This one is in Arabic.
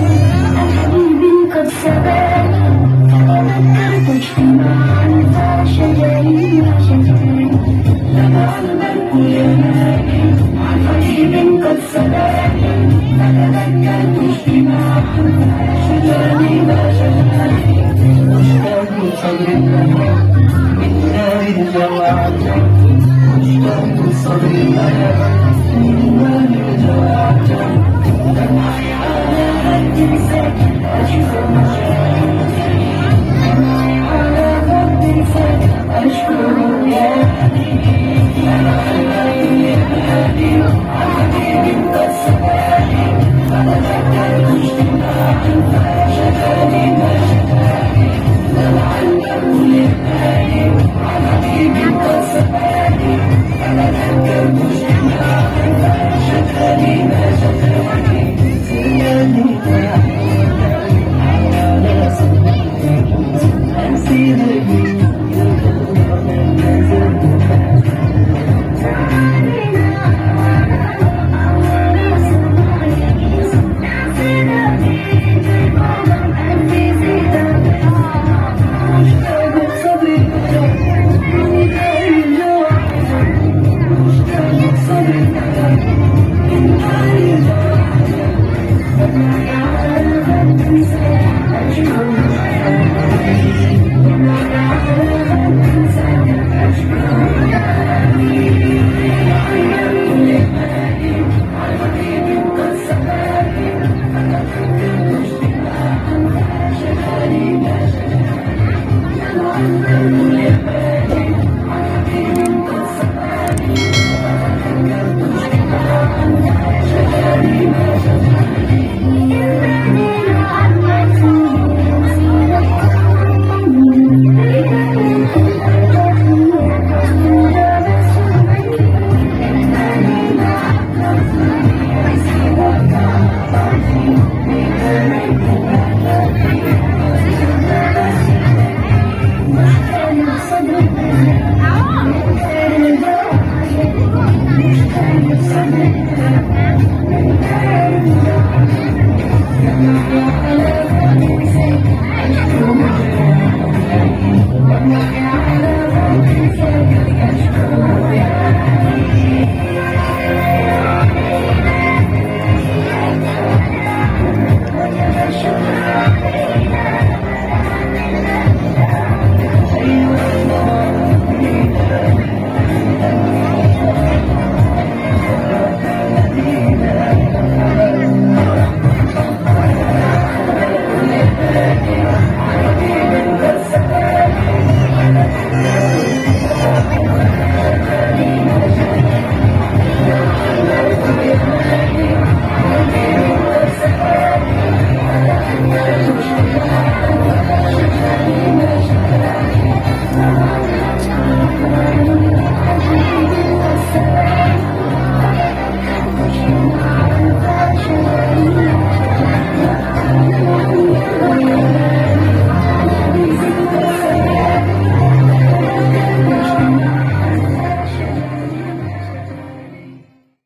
حبيب قد سبق تذكرت اجتماعا فشجري وشجري لنا البرق ينادي عن حبيب قد سبق فتذكرت اجتماعا فشجري وشجري مشتاق صبر لها من نار الجواد مشتاق صبر لها من نار الجواد دمعي على خدي ساكن أشكر مشاعري دمعي على خدي ساكن أشكر يا